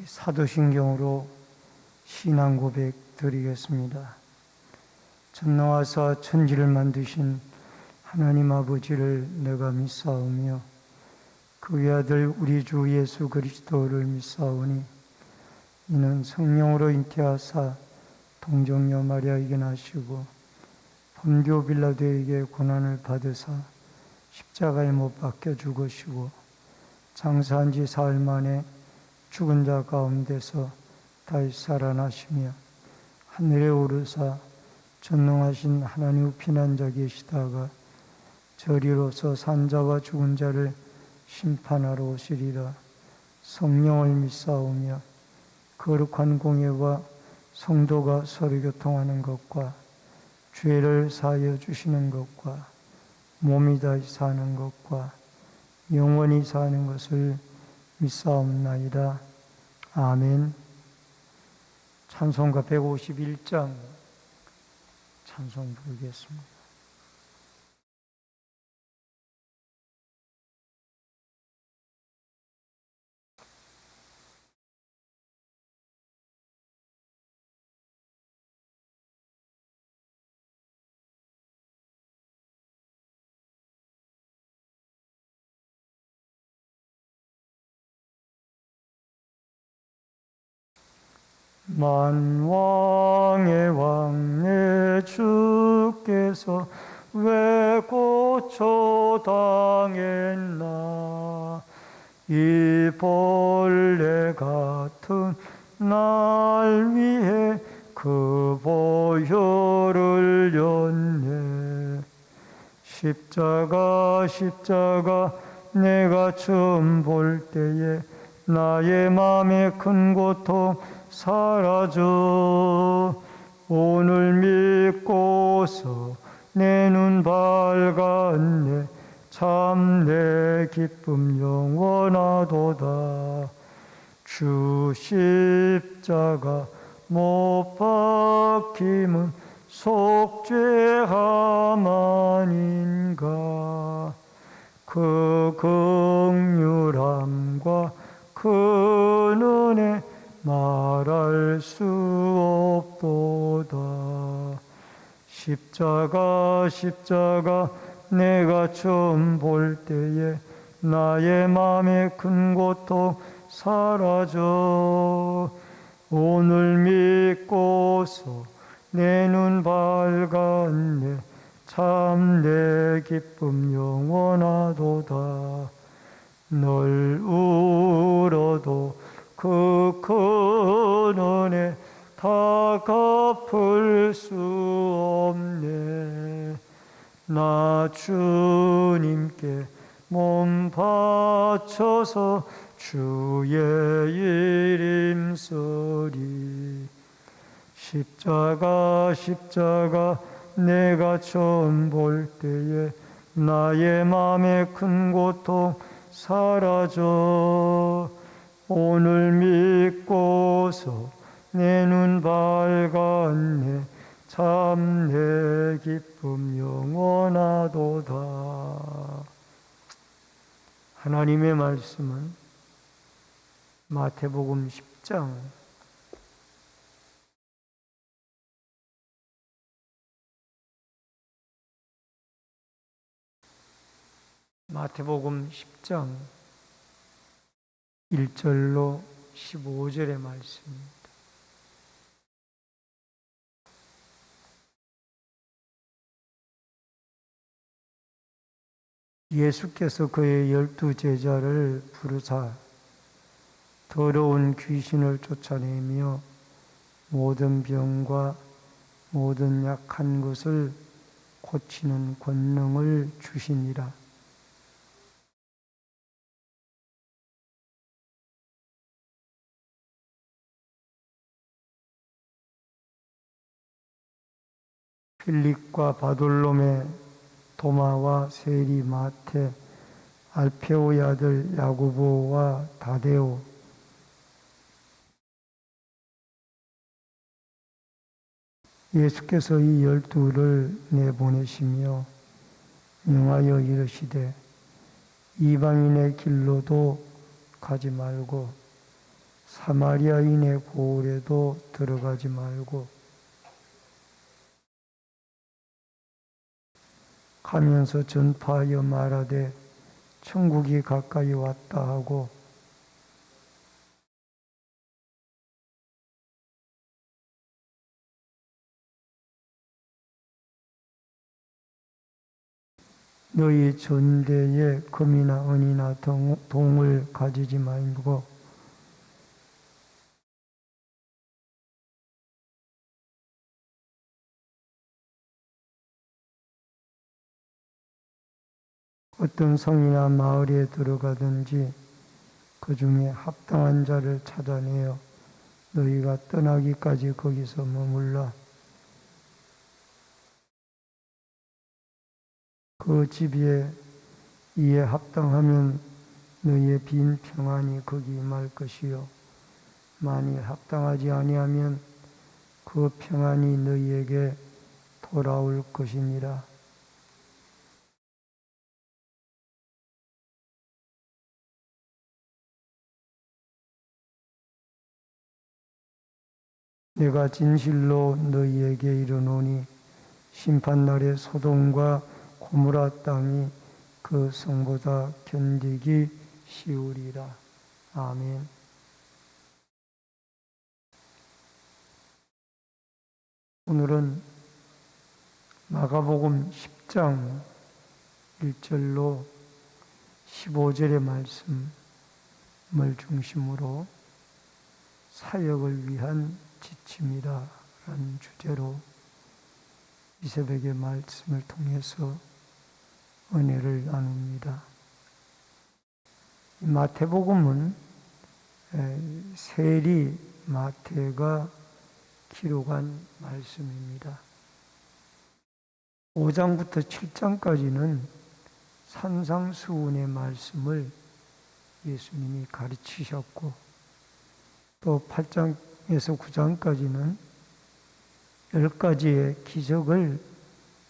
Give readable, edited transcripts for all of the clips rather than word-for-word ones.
사도신경으로 신앙 고백 드리겠습니다. 전능하사 천지를 만드신 하나님 아버지를 내가 믿사오며 그의 아들 우리 주 예수 그리스도를 믿사오니 이는 성령으로 잉태하사 동정녀 마리아에게 나시고 본교 빌라도에게 고난을 받으사 십자가에 못 박혀 죽으시고 장사한 지 사흘 만에 죽은 자 가운데서 다시 살아나시며 하늘에 오르사 전능하신 하나님 후 피난자 계시다가 저리로서 산자와 죽은 자를 심판하러 오시리라. 성령을 믿사오며 거룩한 공예와 성도가 서로 교통하는 것과 죄를 사하여 주시는 것과 몸이 다시 사는 것과 영원히 사는 것을 믿사옵나이다. 아멘. 찬송가 151장 찬송 부르겠습니다. 만왕의 왕 내 주께서 왜 고초당했나. 이 벌레 같은 날 위해 그 보혈을 렸네. 십자가 내가 처음 볼 때에 나의 마음에 큰 고통 사라져. 오늘 믿고서 내 눈 밝았네. 참 내 기쁨 영원하도다. 주 십자가 못 박힘은 속죄함 아닌가. 그 긍휼함과 그 은혜 말할 수 없도다. 십자가 내가 처음 볼 때에 나의 마음에 큰 고통 사라져. 오늘 믿고서 내 눈 밝았네. 참 내 기쁨 영원하도다. 널 울어도 그 큰 은혜 다 갚을 수 없네. 나 주님께 몸 바쳐서 주의 이름 쓰리. 십자가 내가 처음 볼 때에 나의 마음에 큰 고통 사라져. 오늘 믿고서 내 눈 밝았네. 참 내 기쁨 영원하도다. 하나님의 말씀은 마태복음 10장 마태복음 10장 1절로 15절의 말씀입니다. 예수께서 그의 12 제자를 부르사 더러운 귀신을 쫓아내며 모든 병과 모든 약한 것을 고치는 권능을 주시니라. 필립과 바돌로메, 도마와 세리, 마태, 알페오의 아들 야고보와 다데오, 예수께서 이 12를 내보내시며 명하여 이르시되 이방인의 길로도 가지 말고 사마리아인의 고을에도 들어가지 말고 가면서 전파하여 말하되 천국이 가까이 왔다 하고 너희 전대에 금이나 은이나 동을 가지지 말고 어떤 성이나 마을에 들어가든지 그 중에 합당한 자를 찾아내어 너희가 떠나기까지 거기서 머물라. 그 집에 이에 합당하면 너희의 빈 평안이 거기 임할 것이요 만일 합당하지 아니하면 그 평안이 너희에게 돌아올 것이니라. 내가 진실로 너희에게 이르노니 심판날에 소돔과 고모라 땅이 그 성보다 견디기 쉬우리라. 아멘. 오늘은 마가복음 10장 1절로 15절의 말씀을 중심으로 사역을 위한 지침이라 라는 주제로 이 새벽의 말씀을 통해서 은혜를 나눕니다. 마태복음은 세리 마태가 기록한 말씀입니다. 5장부터 7장까지는 산상수훈의 말씀을 예수님이 가르치셨고 또 8장에서 9장까지는 10가지의 기적을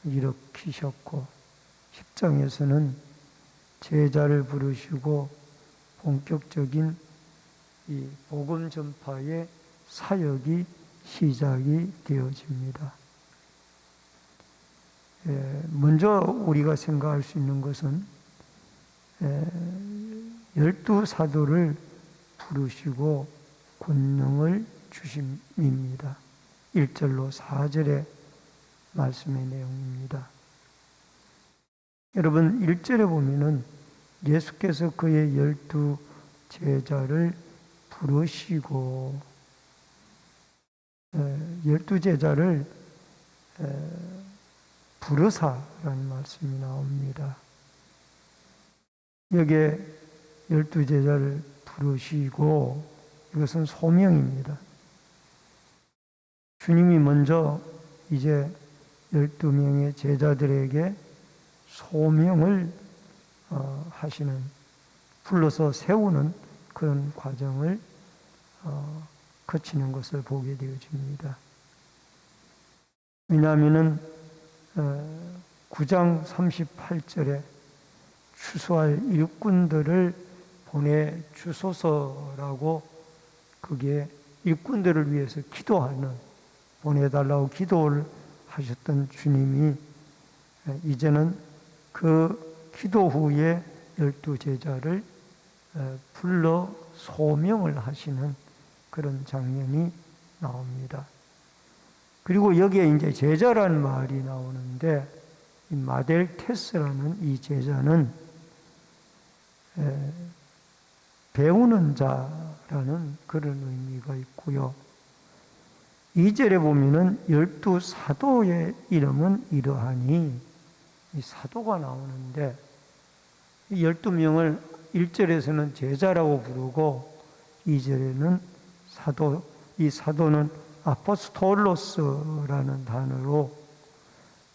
일으키셨고 10장에서는 제자를 부르시고 본격적인 이 복음 전파의 사역이 시작이 되어집니다. 먼저 우리가 생각할 수 있는 것은 12사도를 부르시고 권능을 주심입니다. 1절로 4절의 말씀의 내용입니다. 여러분 1절에 보면은 예수께서 그의 12 제자를 부르시고 12 제자를 부르사라는 말씀이 나옵니다. 여기에 12 제자를 부르시고 이것은 소명입니다. 주님이 먼저 이제 12명의 제자들에게 소명을 하시는, 불러서 세우는 그런 과정을 거치는 것을 보게 되어집니다. 왜냐하면 9장 38절에 추수할 일꾼들을 보내주소서라고, 그게 일꾼들을 위해서 기도하는, 보내달라고 기도를 하셨던 주님이 이제는 그 기도 후에 12 제자를 불러 소명을 하시는 그런 장면이 나옵니다. 그리고 여기에 이제 제자라는 말이 나오는데, 이 마델테스라는 이 제자는 배우는 자라는 그런 의미가 있고요. 2절에 보면은 12 사도의 이름은 이러하니, 이 사도가 나오는데, 이 12명을 1절에서는 제자라고 부르고 2절에는 사도, 이 사도는 아포스톨로스라는 단어로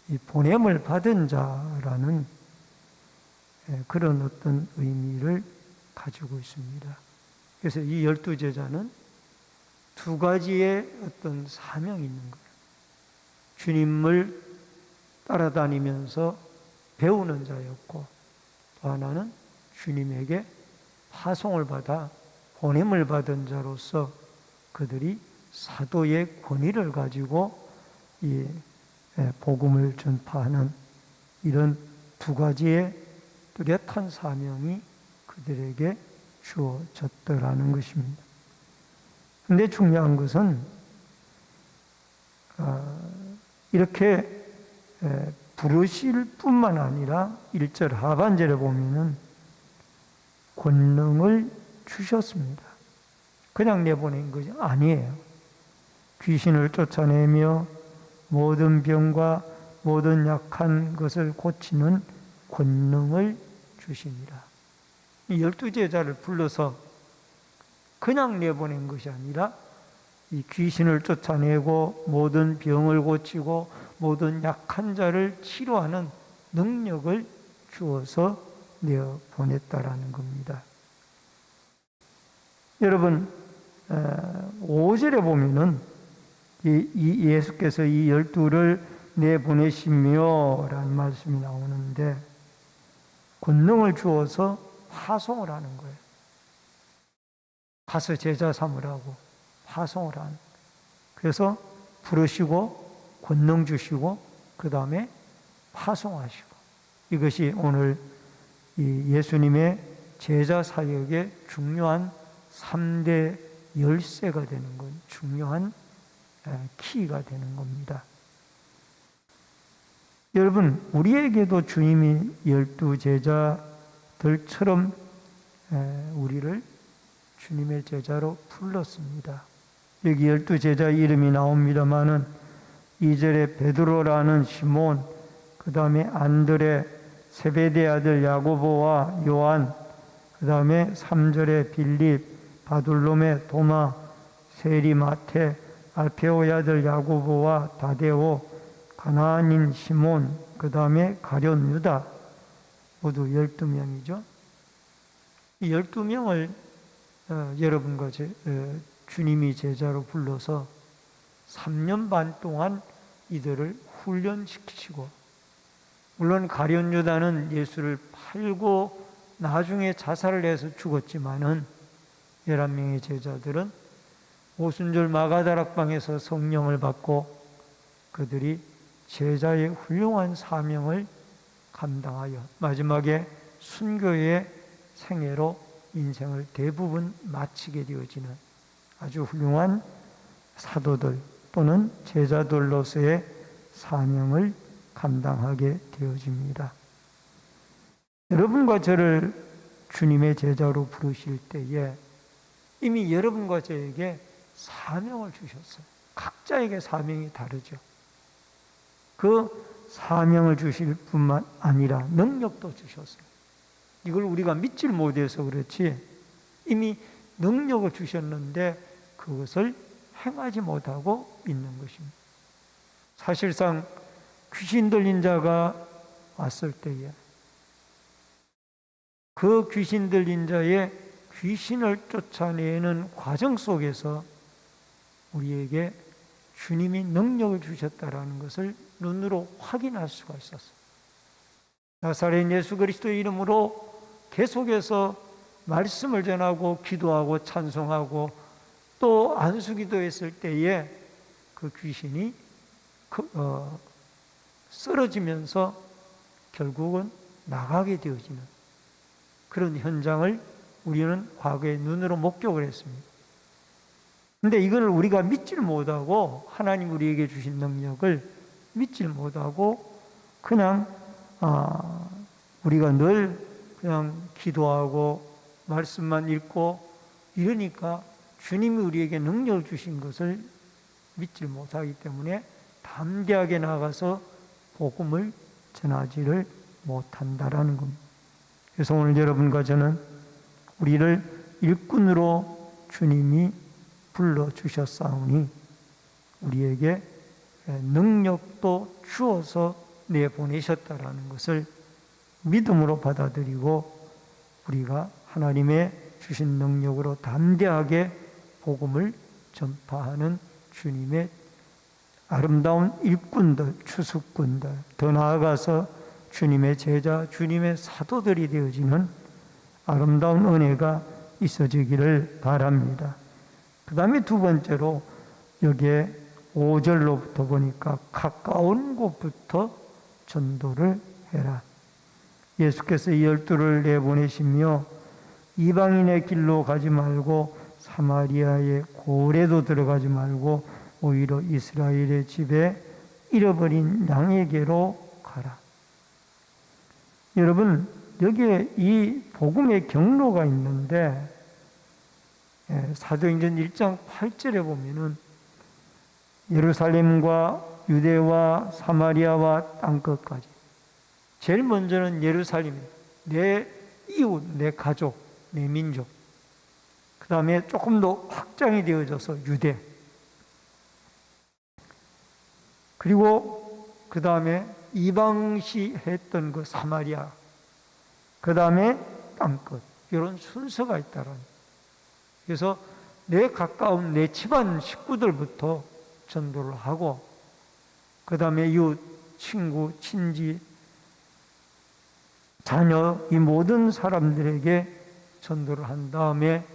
이 보냄을 받은 자라는 그런 어떤 의미를 가지고 있습니다. 그래서 이 12 제자는 두 가지의 어떤 사명이 있는 거예요. 주님을 따라다니면서 배우는 자였고, 또 하나는 주님에게 파송을 받아 보냄을 받은 자로서 그들이 사도의 권위를 가지고 이 복음을 전파하는 이런 두 가지의 뚜렷한 사명이 그들에게 주어졌더라는 것입니다. 그런데 중요한 것은 이렇게 부르실 뿐만 아니라 1절 하반절에 보면은 권능을 주셨습니다. 그냥 내보낸 것이 아니에요. 귀신을 쫓아내며 모든 병과 모든 약한 것을 고치는 권능을 주시니라. 이 12제자를 불러서 그냥 내보낸 것이 아니라 이 귀신을 쫓아내고 모든 병을 고치고 모든 약한 자를 치료하는 능력을 주어서 내어 보냈다라는 겁니다. 여러분 5절에 보면은 이 예수께서 이 12를 내보내시며 라는 말씀이 나오는데 권능을 주어서 파송을 하는 거예요. 가서 제자 삼으라고 파송을 하는. 그래서 부르시고 권능 주시고 그 다음에 파송하시고, 이것이 오늘 이 예수님의 제자 사역의 중요한 3대 열쇠가 되는 건 중요한 키가 되는 겁니다. 여러분, 우리에게도 주님이 12제자들처럼 우리를 주님의 제자로 불렀습니다. 여기 12제자 이름이 나옵니다마는 2절에 베드로라는 시몬, 그 다음에 안드레, 세베대 아들 야고보와 요한, 그 다음에 3절에 빌립, 바둘로메, 도마, 세리, 마테, 알페오의 아들 야고보와 다데오, 가나안인 시몬, 그 다음에 가룟 유다, 모두 12명이죠. 이 12명을 여러분과 주님이 제자로 불러서 3년 반 동안 이들을 훈련시키시고, 물론 가룟 유다는 예수를 팔고 나중에 자살을 해서 죽었지만은 11명의 제자들은 오순절 마가다락방에서 성령을 받고 그들이 제자의 훌륭한 사명을 감당하여 마지막에 순교의 생애로 인생을 대부분 마치게 되어지는 아주 훌륭한 사도들 또는 제자들로서의 사명을 감당하게 되어집니다. 여러분과 저를 주님의 제자로 부르실 때에 이미 여러분과 저에게 사명을 주셨어요. 각자에게 사명이 다르죠. 그 사명을 주실 뿐만 아니라 능력도 주셨어요. 이걸 우리가 믿질 못해서 그렇지 이미 능력을 주셨는데 그것을 행하지 못하고 있는 것입니다. 사실상 귀신 들린 자가 왔을 때에 그 귀신 들린 자의 귀신을 쫓아내는 과정 속에서 우리에게 주님이 능력을 주셨다라는 것을 눈으로 확인할 수가 있었어요. 나사렛 예수 그리스도의 이름으로 계속해서 말씀을 전하고 기도하고 찬송하고 또 안수기도했을 때에 그 귀신이 쓰러지면서 결국은 나가게 되어지는 그런 현장을 우리는 과거에 눈으로 목격을 했습니다. 근데 이걸 우리가 믿질 못하고 하나님 우리에게 주신 능력을 믿질 못하고 그냥 우리가 늘 그냥 기도하고 말씀만 읽고 이러니까 주님이 우리에게 능력을 주신 것을 믿질 못하기 때문에 담대하게 나가서 복음을 전하지를 못한다라는 겁니다. 그래서 오늘 여러분과 저는 우리를 일꾼으로 주님이 불러주셨사오니 우리에게 능력도 주어서 내보내셨다라는 것을 믿음으로 받아들이고 우리가 하나님의 주신 능력으로 담대하게 복음을 전파하는 주님의 아름다운 일꾼들, 추수꾼들, 더 나아가서 주님의 제자, 주님의 사도들이 되어지는 아름다운 은혜가 있어지기를 바랍니다. 그 다음에 두 번째로 여기에 5절로부터 보니까 가까운 곳부터 전도를 해라. 예수께서 12를 내보내시며 이방인의 길로 가지 말고 사마리아의 고래도 들어가지 말고 오히려 이스라엘의 집에 잃어버린 양에게로 가라. 여러분, 여기에 이 복음의 경로가 있는데 사도행전 1장 8절에 보면은 예루살렘과 유대와 사마리아와 땅끝까지, 제일 먼저는 예루살렘, 내 이웃, 내 가족, 내 민족, 그 다음에 조금 더 확장이 되어져서 유대, 그리고 그 다음에 이방시 했던 그 사마리아, 그 다음에 땅끝, 이런 순서가 있다는. 그래서 내 가까운 내 집안 식구들부터 전도를 하고, 그 다음에 이웃, 친구, 친지, 자녀, 이 모든 사람들에게 전도를 한 다음에,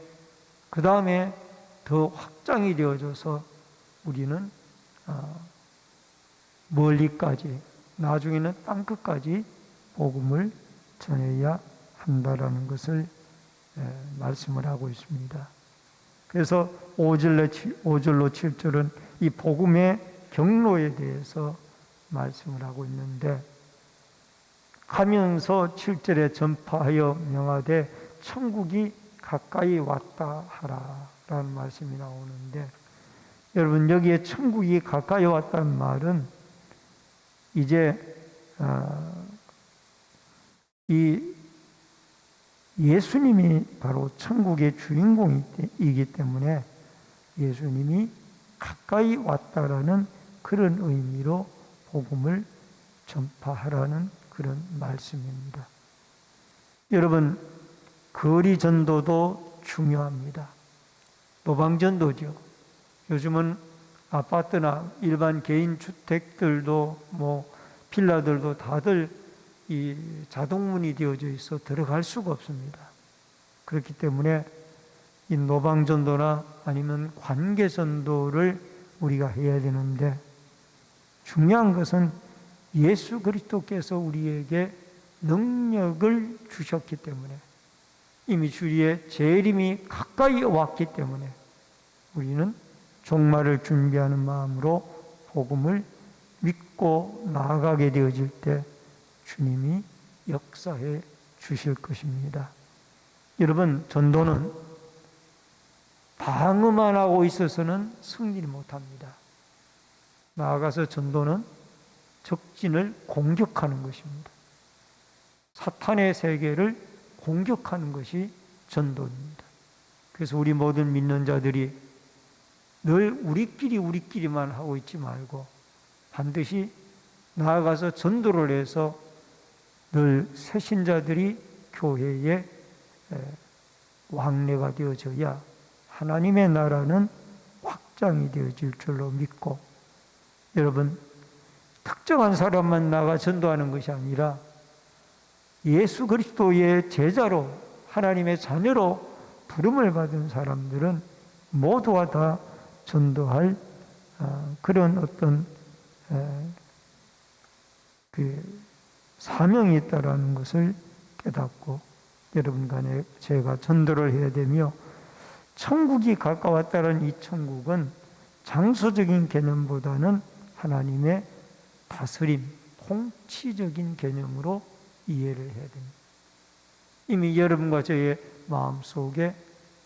그 다음에 더 확장이 되어져서 우리는 멀리까지, 나중에는 땅끝까지 복음을 전해야 한다라는 것을 말씀을 하고 있습니다. 그래서 5절로 7절은 이 복음의 경로에 대해서 말씀을 하고 있는데, 가면서 7절에 전파하여 명하되 천국이 가까이 왔다 하라 라는 말씀이 나오는데, 여러분, 여기에 천국이 가까이 왔다는 말은 이제 이 예수님이 바로 천국의 주인공이기 때문에 예수님이 가까이 왔다라는 그런 의미로 복음을 전파하라는 그런 말씀입니다. 여러분, 거리 전도도 중요합니다. 노방전도죠. 요즘은 아파트나 일반 개인 주택들도 빌라들도 다들 이 자동문이 되어져 있어 들어갈 수가 없습니다. 그렇기 때문에 이 노방전도나 아니면 관계전도를 우리가 해야 되는데, 중요한 것은 예수 그리스도께서 우리에게 능력을 주셨기 때문에, 이미 주의 재림이 가까이 왔기 때문에 우리는 종말을 준비하는 마음으로 복음을 믿고 나아가게 되어질 때 주님이 역사해 주실 것입니다. 여러분, 전도는 방어만 하고 있어서는 승리를 못합니다. 나아가서 전도는 적진을 공격하는 것입니다. 사탄의 세계를 공격하는 것이 전도입니다. 그래서 우리 모든 믿는 자들이 늘 우리끼리만 하고 있지 말고 반드시 나아가서 전도를 해서 늘 새신자들이 교회의 왕래가 되어져야 하나님의 나라는 확장이 되어질 줄로 믿고, 여러분, 특정한 사람만 나가 전도하는 것이 아니라 예수 그리스도의 제자로, 하나님의 자녀로 부름을 받은 사람들은 모두가 다 전도할 그런 어떤 그 사명이 있다라는 것을 깨닫고 여러분 간에 제가 전도를 해야 되며, 천국이 가까웠다는 이 천국은 장소적인 개념보다는 하나님의 다스림, 통치적인 개념으로 이해를 해야 됩니다. 이미 여러분과 저의 마음속에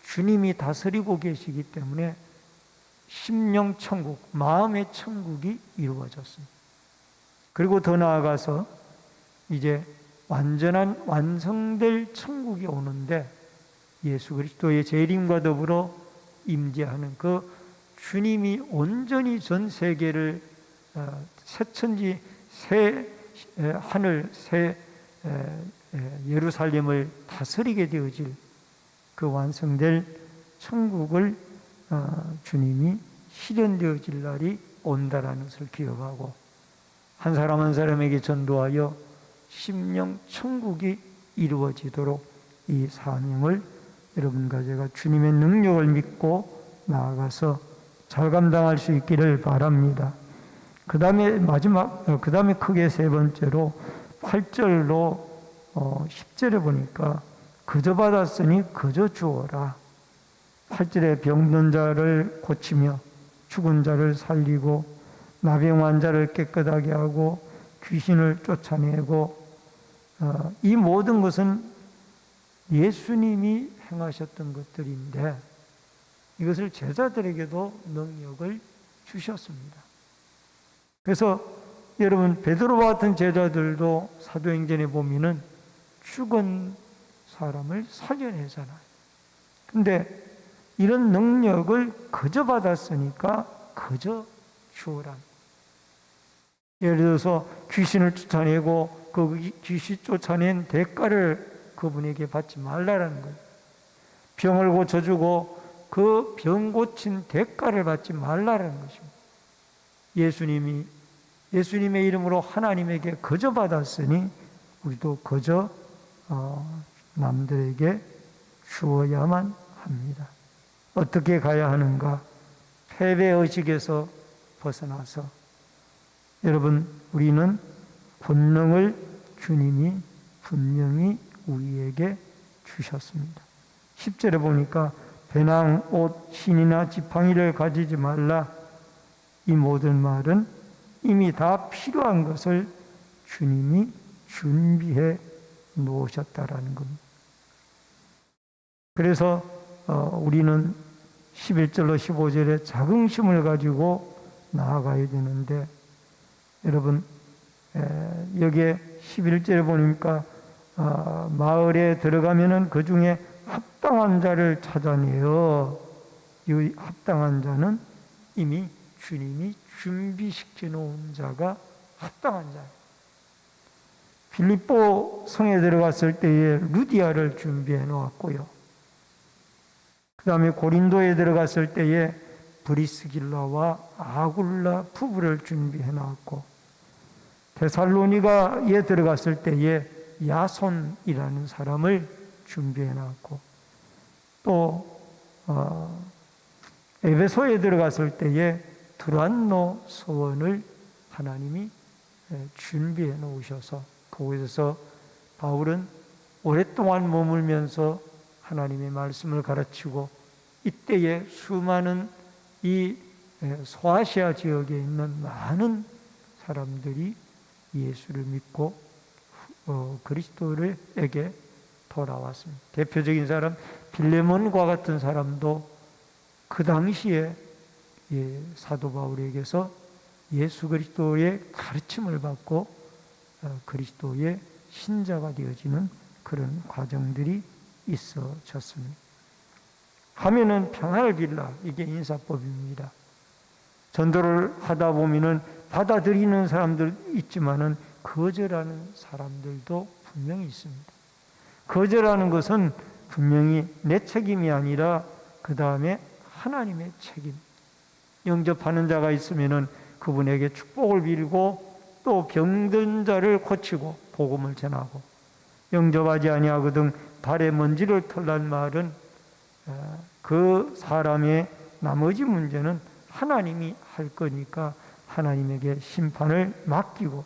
주님이 다스리고 계시기 때문에 심령 천국, 마음의 천국이 이루어졌습니다. 그리고 더 나아가서 이제 완전한 완성될 천국이 오는데, 예수 그리스도의 재림과 더불어 임재하는 그 주님이 온전히 전 세계를 새 천지, 새 하늘, 새 예루살렘을 다스리게 되어질 그 완성될 천국을 주님이 실현되어질 날이 온다라는 것을 기억하고, 한 사람 한 사람에게 전도하여 심령 천국이 이루어지도록 이 사명을 여러분과 제가 주님의 능력을 믿고 나아가서 잘 감당할 수 있기를 바랍니다. 그 다음에 그 다음에 크게 세 번째로 8절로 10절에 보니까 그저 받았으니 그저 주어라. 8절에 병든 자를 고치며 죽은 자를 살리고 나병 환자를 깨끗하게 하고 귀신을 쫓아내고 이 모든 것은 예수님이 행하셨던 것들인데 이것을 제자들에게도 능력을 주셨습니다. 그래서 여러분 베드로와 같은 제자들도 사도행전에 보면은 죽은 사람을 살려내잖아요. 근데 이런 능력을 그저 받았으니까 그저 주어라. 예를 들어서 귀신을 쫓아내고 그 귀신 쫓아낸 대가를 그분에게 받지 말라라는 거예요. 병을 고쳐주고 그 병 고친 대가를 받지 말라라는 것입니다. 예수님의 이름으로 하나님에게 거저 받았으니 우리도 거저 남들에게 주어야만 합니다. 어떻게 가야 하는가? 패배의식에서 벗어나서 여러분 우리는 권능을 주님이 분명히 우리에게 주셨습니다. 10절에 보니까 배낭, 옷, 신이나 지팡이를 가지지 말라. 이 모든 말은 이미 다 필요한 것을 주님이 준비해 놓으셨다라는 겁니다. 그래서 우리는 11절로 15절에 자긍심을 가지고 나아가야 되는데 여러분 여기에 11절에 보니까 마을에 들어가면은 그 중에 합당한 자를 찾아내어 이 합당한 자는 이미 주님이 준비시켜 놓은 자가 합당한 자예요. 빌립보 성에 들어갔을 때에 루디아를 준비해 놓았고요. 그 다음에 고린도에 들어갔을 때에 브리스길라와 아굴라 부부를 준비해 놓았고 데살로니가에 들어갔을 때에 야손이라는 사람을 준비해 놨고 또 에베소에 들어갔을 때에 두란노 서원을 하나님이 준비해 놓으셔서 그곳에서 바울은 오랫동안 머물면서 하나님의 말씀을 가르치고 이때에 수많은 이 소아시아 지역에 있는 많은 사람들이 예수를 믿고 그리스도에게 돌아왔습니다. 대표적인 사람 빌레몬과 같은 사람도 그 당시에 사도 바울에게서 예수 그리스도의 가르침을 받고 그리스도의 신자가 되어지는 그런 과정들이 있어졌습니다. 하면은 평안을 빌라. 이게 인사법입니다. 전도를 하다 보면은 받아들이는 사람들 있지만은 거절하는 사람들도 분명히 있습니다. 거절하는 것은 분명히 내 책임이 아니라 그 다음에 하나님의 책임. 영접하는 자가 있으면은 그분에게 축복을 빌고 또 병든 자를 고치고 복음을 전하고 영접하지 아니하거든 발에 먼지를 털란 말은 그 사람의 나머지 문제는 하나님이 할 거니까 하나님에게 심판을 맡기고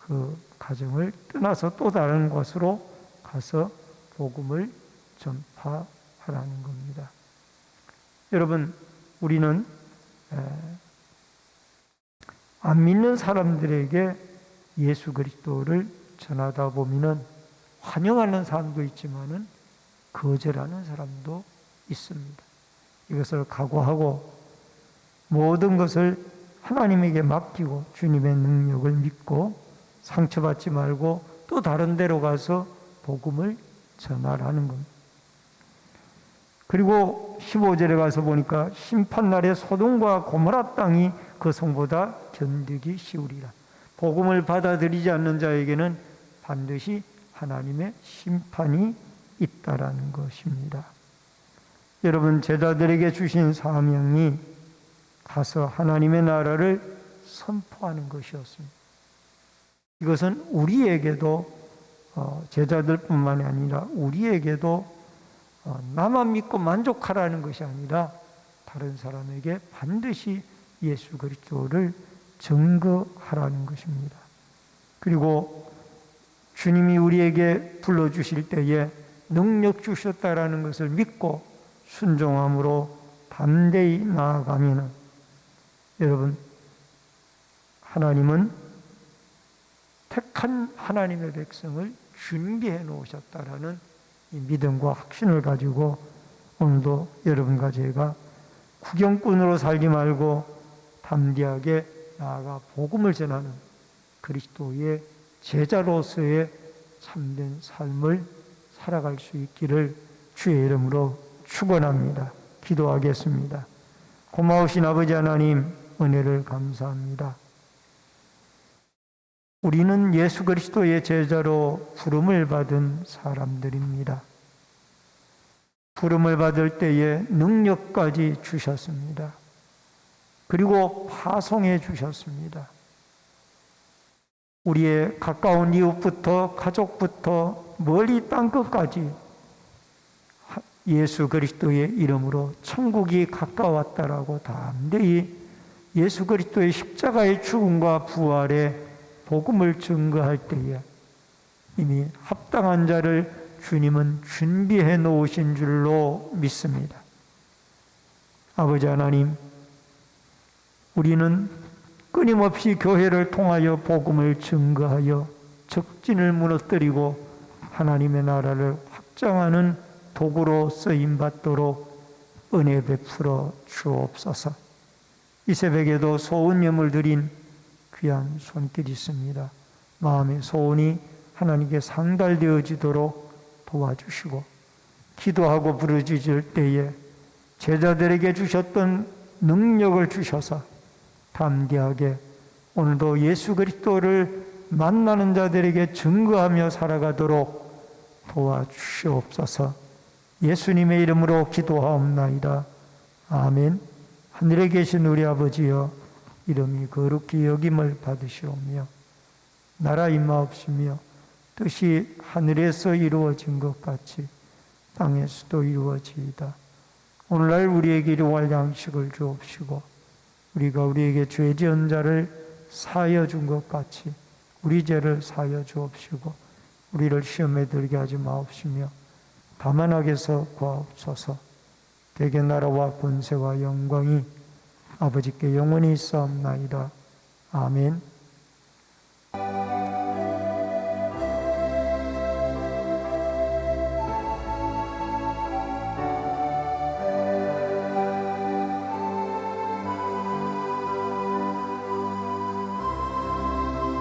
그 가정을 떠나서 또 다른 곳으로 가서 복음을 전파하라는 겁니다. 여러분, 우리는 안 믿는 사람들에게 예수 그리스도를 전하다 보면은 환영하는 사람도 있지만은 거절하는 사람도 있습니다. 이것을 각오하고 모든 것을 하나님에게 맡기고 주님의 능력을 믿고 상처받지 말고 또 다른 데로 가서 복음을 전하라는 겁니다. 그리고 15절에 가서 보니까 심판날에 소돔과 고모라 땅이 그 성보다 견디기 쉬우리라. 복음을 받아들이지 않는 자에게는 반드시 하나님의 심판이 있다라는 것입니다. 여러분, 제자들에게 주신 사명이 가서 하나님의 나라를 선포하는 것이었습니다. 이것은 우리에게도 제자들뿐만이 아니라 우리에게도 나만 믿고 만족하라는 것이 아니라 다른 사람에게 반드시 예수 그리스도를 증거하라는 것입니다. 그리고 주님이 우리에게 불러주실 때에 능력 주셨다라는 것을 믿고 순종함으로 담대히 나아가면, 여러분, 하나님은 택한 하나님의 백성을 준비해 놓으셨다라는 이 믿음과 확신을 가지고 오늘도 여러분과 제가 구경꾼으로 살지 말고 담대하게 나아가 복음을 전하는 그리스도의 제자로서의 참된 삶을 살아갈 수 있기를 주의 이름으로 축원합니다. 기도하겠습니다. 고마우신 아버지 하나님, 은혜를 감사합니다. 우리는 예수 그리스도의 제자로 부름을 받은 사람들입니다. 부름을 받을 때에 능력까지 주셨습니다. 그리고 파송해 주셨습니다. 우리의 가까운 이웃부터 가족부터 멀리 땅끝까지 예수 그리스도의 이름으로 천국이 가까웠다라고 담대히 예수 그리스도의 십자가의 죽음과 부활에 복음을 증거할 때에 이미 합당한 자를 주님은 준비해 놓으신 줄로 믿습니다. 아버지 하나님, 우리는 끊임없이 교회를 통하여 복음을 증거하여 적진을 무너뜨리고 하나님의 나라를 확장하는 도구로 쓰임받도록 은혜 베풀어 주옵소서. 이 새벽에도 소원 예물 드린 귀한 손길이 있습니다. 마음의 소원이 하나님께 상달되어지도록 도와주시고, 기도하고 부르짖을 때에 제자들에게 주셨던 능력을 주셔서 담대하게 오늘도 예수 그리스도를 만나는 자들에게 증거하며 살아가도록 도와주시옵소서. 예수님의 이름으로 기도하옵나이다. 아멘. 하늘에 계신 우리 아버지여, 이름이 거룩히 여김을 받으시오며 나라 임하옵시며 뜻이 하늘에서 이루어진 것 같이 땅에서도 이루어지이다. 오늘날 우리에게 일용할 양식을 주옵시고 우리가 우리에게 죄 지은 자를 사하여 준 것 같이 우리 죄를 사하여 주옵시고 우리를 시험에 들게 하지 마옵시며 다만 악에서 구하옵소서. 대개 나라와 권세와 영광이 아버지께 영원히 있사옵나이다. 아멘.